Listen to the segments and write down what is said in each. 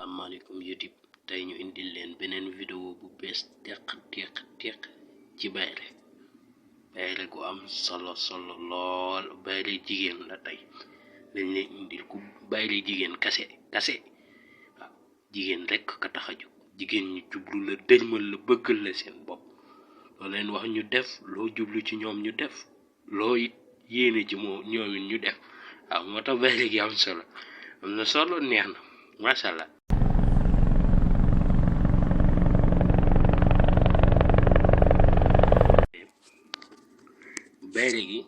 Assalamualaikum YouTube tay ñu indil leen beneen vidéo bu bees teq ci bayre gu am solo lool bayre jigéen la tay dañ leen indil ku bayre jigéen kase waaw jigéen rek ka taxaju jigéen ñu jublu la dëjmal la bëggal la seen bopp loo leen wax ñu def loo jublu ci ñoom ñu def loo it yéene ci ñoom ñu def waaw moo tax bayre gi am na solo neex na mashallah bayre gi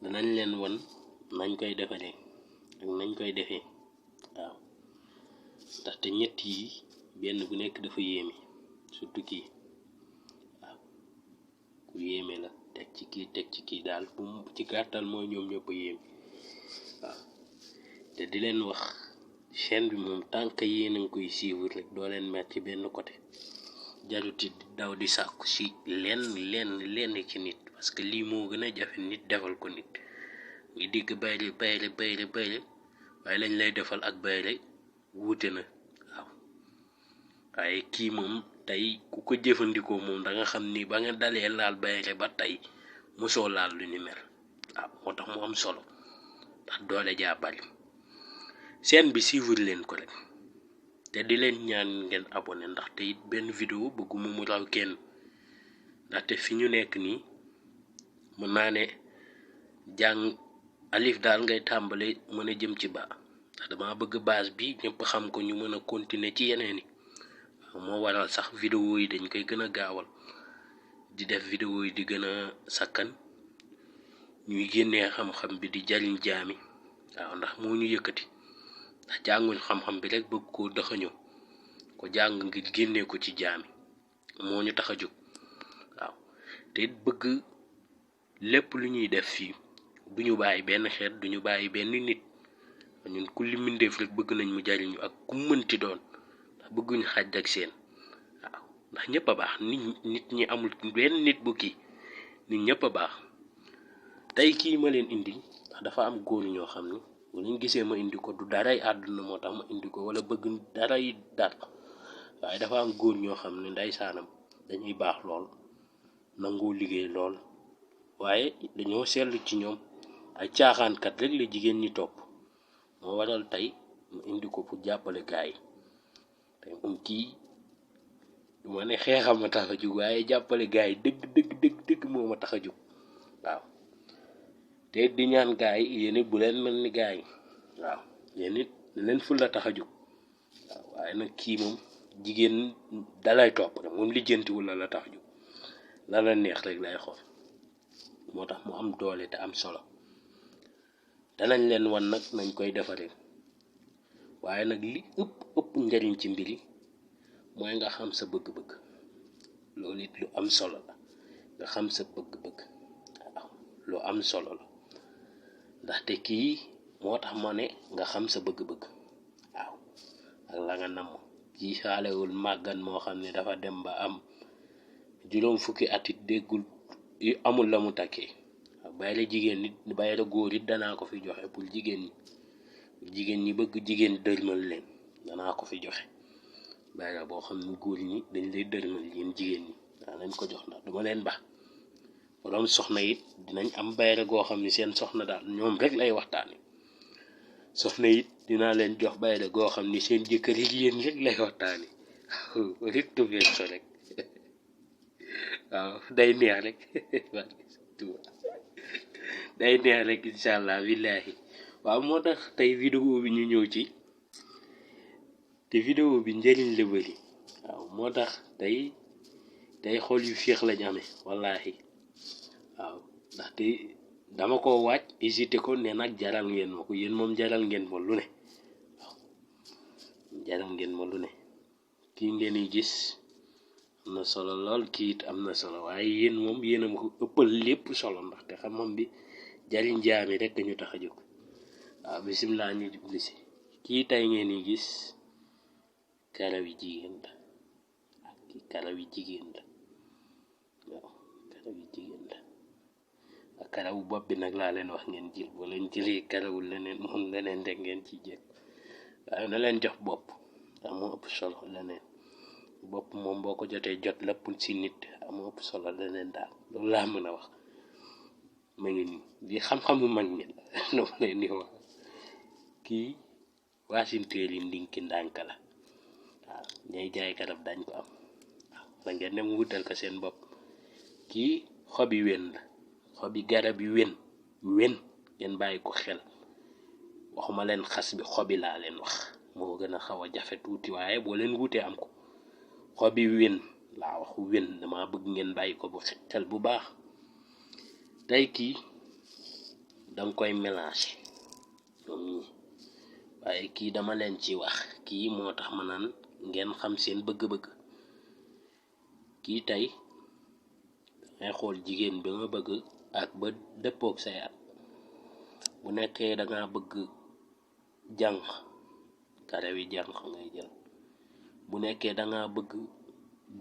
danañ leen won nañ koy defaree ak nañ koy defee waaw ndaxte ñett yi benn bu nekk dafa yéeme surtout kii waaw ku yéeme la teg ci kii daal bu ci gàttal mooy ñoom ñëpp yéeme waaw te di leen wax chaîne bi moom tant que yéen a ngi koy suivre rek doo leen met ci benn côté jaruti daw di sàkku si lenn ci nit parce que lii moo gën a jafe nit defal ko nit ngi digg bayre waaye lañ lay defal ak bayre wuute na waaw waaye kii moom tey ku ko jëfandikoo moom da nga xam ni ba nga dalee laal bayre ba tey mosoo laal lu ni mel waaw moo tax mu am solo ndax doole jaa bari chaîne bi suivre leen ko rek te di leen ñaan ngeen abonné ndaxte it benn vidéo bëgguma mu raw kenn ndaxte fi ñu nekk nii mën naa ne jàng alif daal ngay tàmbale mën a jëm ci ba ndax dama bëgg base bi ñëpp xam ko ñu mën a continuer ci yeneen yi moo waral sax vidéo yi dañ koy gën a gaawal di def vidéo yi di gën a sakkan ñuy génnee xam-xam bi di jariñ jaami waaw ndax moo ñu yëkkati ndax jànguñ xam-xam bi rek bëgg ko dëxañoo ko jàng ngir génnee ko ci jaami moo ñu tax a jóg waaw te it bëgg lépp lu ñuy def fii duñu bàyyi benn xeet duñu bàyyi benn nit ñun ku li mindeef rek bëgg nañ mu jariñu ak ku mënti doon ndax bëgguñ xaj ak seen waaw ndax ñëpp a baax nit ñi amul benn nit bu kii nit ñëpp a baax tey kii ma leen indi ndax dafa am góor ñoo xam ni bu ñu gisee ma indi ko du daray àdduna moo tax ma indi ko wala bëgg daray dar waaye dafa am góor ñoo xam ne ndeysaanam dañuy baax lool nangoo liggéey lool waaye dañoo seetlu ci ñoom ay caaxaankat rek la jigéen ñi topp moo waral tey mu indi ko pour jàppale gaay tey moom kii du ma ne xeexam ma tax a jóg waaye jàppale gaay dëgg moo ma tax a jóg waaw te di ñaan gaay yéen it bu leen mel ni gaay waaw yéen it leen ful la tax a jóg waaw waaye nag kii moom jigéen dalay topp rek moom lijjantiwul la tax a jóg la neex rek lay xool moo tax mu am doole te am solo danañ leen wan nag nañ koy defaree waaye nag li ëpp njariñ ci mbiri mooy nga xam sa bëgg-bëgg loolu it lu am solo la nga xam sa bëgg-bëgg waaw lu am solo la ndaxte kii moo tax ma ne nga xam sa bëgg-bëgg waaw ak la nga namm kii xaalewul màggan moo xam ne dafa dem ba am juróom fukki atit déggul amul la mu takkee bayre jigéen nit bayre góor it danaa ko fi joxe pour jigéen ñi bëgg jigéen dërmal leen danaa ko fi joxe bayre boo xam ne góor ñi dañ lay dërmal yéen jigéen ñi daa nañ ko jox ndax duma leen baax borom soxna it dinañ am bayre goo xam ne seen soxna daal ñoom rek lay waxtaane soxna it dinaa leen jox bayre goo xam ni seen jëkkër yi yéen rek lay waxtaane rek tufeen so rek waaw day neex rek day neex rek inshallah billahi waaw moo tax tey vidéo bi ñu ñëw ci te vidéo bi njëriñ la bëri waaw moo tax tey xol yu féex lañ amee wallahi waaw ndaxte dama ko waaj hésité ko ne nag jaral ngeen ma ko yéen moom jaral ngeen ma lu ne waaw jaral ngeen ma lu ne kii ngeen yi gis am na solo lool kii it am na solo waaye yéen moom yéen a ma ko ëppal lépp solo ndaxte xam-xam bi jariñ jaami rek ñu tax a jóg waaw bisimilah ñu jubli si kii tey ngeen yi gis karawi jigéen la ak kii karawi jigéen la waaw karawi jigéen la ak karawu bopp bi nag laa leen wax ngeen jël boo leen jëlee karawul leneen moom leneen rek ngeen ci jël waaye na leen jox bopp moo ëpp solo leneen bopp moom boo ko jotee jot lépp ci nit moo ëpp solo leneen daal loolu laa mën a wax ma ngi nii di xam-xamu mag ñi la dama leen di wax kii waasinteer yi ndinki ndànk la waaw ñay jaay garab dañ ko am waaw la ngeen dem wutal ko seen bopp kii xobi wen la xobi garab yi wen ngeen bàyyi ko xel waxuma leen xas bi xobi laa leen wax moo gën a xaw a jafe tuuti waaye boo leen wutee am ko xobi wen laa wax wen dama bëgg ngeen bàyyi ko bu xel bu baax tey kii danga koy mélanger ñoom ñi waaye kii dama leen ci wax kii moo tax ma naan ngeen xam seen bëgg-bëgg kii tey dangay xool jigéen bi nga bëgg ak ba dëppook say at bu nekkee danga bëgg jànq karaw yi jànq ngay jël bu nekkee danga bëgg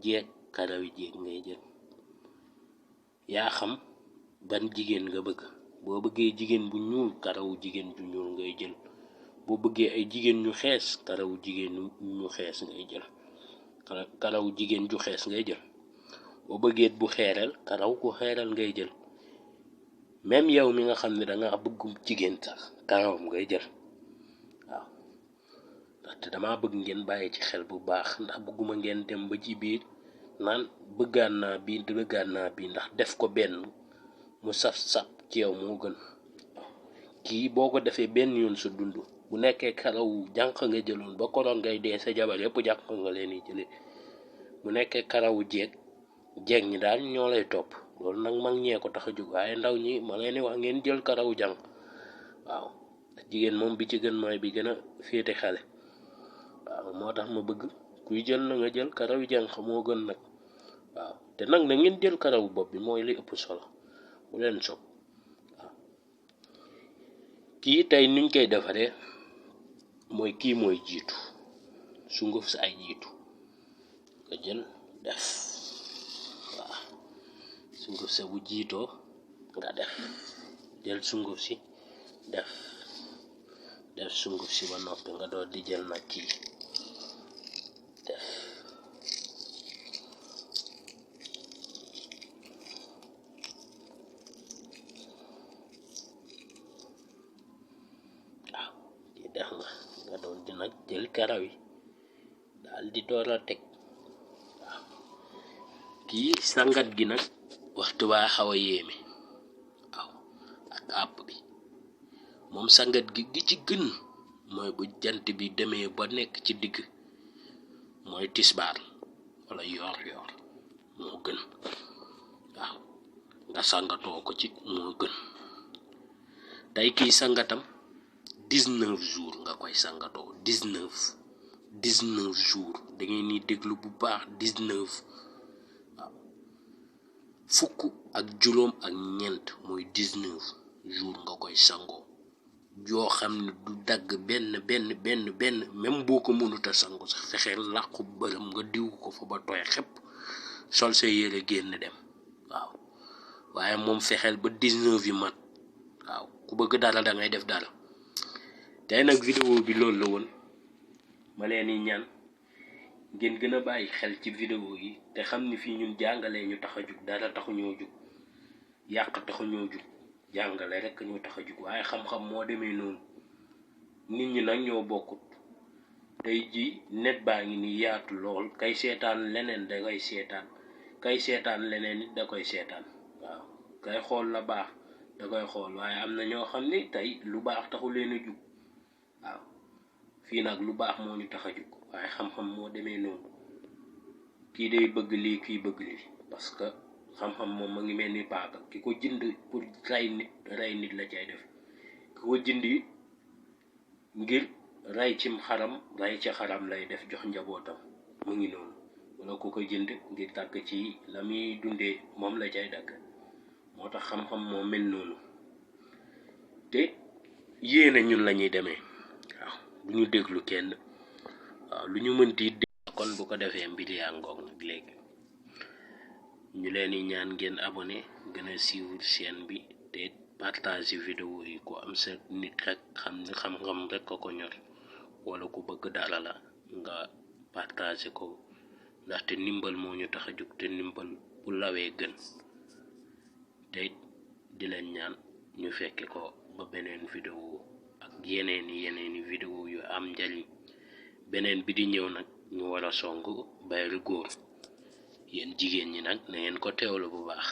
jeeg karaw yi jeeg ngay jël yaa xam ban jigéen nga bëgg boo bëggee jigéen bu ñuul karawu jigéen bu ñuul ngay jël boo bëggee ay jigéen ñu xees karawu jigéen ñu xees ngay jël karawu jigéen ju xees ngay jël boo bëggee bu xeeral karaw ku xeeral ngay jël même yow mi nga xam ne danga bëgg jigéen sax karawam ngay jël waaw ndaxte dama bëgg ngeen bàyyi ci xel bu baax ndax bëgguma ngeen dem ba ci biir naan bëggaan naa bii ndax def ko benn mu saf ci yow moo gën kii boo ko defee benn yoon sa dund bu nekkee karaw jànq nga jëloon ba koroon ngay dee sa jabar yëpp jànq nga leen di jëlee bu nekkee karawu jeeg ñi daal ñoo lay topp loolu nag mag ñee ko tax a jóg waaye ndaw ñi ma leen di wax ngeen jël karawu jànq waaw jigéen moom bi ci gën mooy bi gën a féete xale waaw moo tax ma bëgg kuy jël na nga jël karawu jànq moo gën nag waaw te nag na ngeen jël karawu bopp bi mooy li ëpp solo bu leen sob waaw kii tey nuñ koy defaree mooy kii mooy jiitu sunguf si ay jiitu nga jël def waaw sunguf sa bu jiitoo nga def jël sunguf si def sunguf si ba noppi nga doon di jël nag kii def waaw di def nga doon di nag jël karaw yi daal di door a teg waaw kii sangat gi nag waxtu waa xaw a yéeme waaw ak àpp bi moom sangat gi ci gën mooy bu jant bi demee ba nekk ci digg mooy tisbaar wala yoor moo gën waaw nga sangatoo ko ci moo gën tey kii sangatam 19 jours nga koy sangatoo 19 jours da ngeen ni déglu bu baax 19 waaw fukk ak juróom ak ñeent mooy 19 jours nga koy sangoo joo xam ne du dagg benn même boo ko mënuta sangu sax fexeel làqu bërëm nga diw ko fa ba tooy xepp sol sa yére génn dem waaw waaye moom fexeel ba 19 yi mat waaw ku bëgg dara da ngay def dara tey nag vidéo bi loolu la woon ma leen di ñaan ngeen gën a bàyyi xel ci vidéo yi te xam ni fii ñun jàngalee ñu tax a jug dara taxu ñoo jug yàq taxu ñoo jug jàngale rek ñu tax a jug waaye xam-xam moo demee noonu nit ñi nag ñoo bokkut tey ji net baa ngi ni yaatu lool kay seetaan leneen da koy seetaan kay seetaan leneen it da koy seetaan waaw kay xool la baax da koy xool waaye am na ñoo xam ni tey lu baax taxu leen a jug waaw fii nag lu baax moo ñu tax a jug waaye xam-xam moo demee noonu kii day bëgg lii kii bëgg lii parce que xam-xam moom ma ngi mel ni paaka ki ko jënd pour rey nit la cay def ki ko jënd ngir rey cim xaram rey ci xaram lay def jox njabootam mu ngi noonu wala ku ko jënd ngir tàkk ci la muy dundee moom la cay dagg moo tax xam-xam moo mel noonu te yéena ñun la ñuy demee waaw du ñu déglu kenn waaw lu ñu mënti kon bu ko defee mbir yaa ngoog nag léegi ñu leen di ñaan ngeen abonné gën a suivre chaîne bi te partager vidéo yi ko am sa nit rek xam ne xam-xam rek ko ñor wala ku bëgg dara la nga partager ko ndaxte ndimbal moo ñu tax a jóg te ndimbal bu lawee gën te di leen ñaan ñu fekke ko ba beneen vidéo ak yeneeni vidéo yu am njariñ beneen bi di ñëw nag ñu war a song bayri góor yéen jigéen ñi nag na ngeen ko teewlu bu baax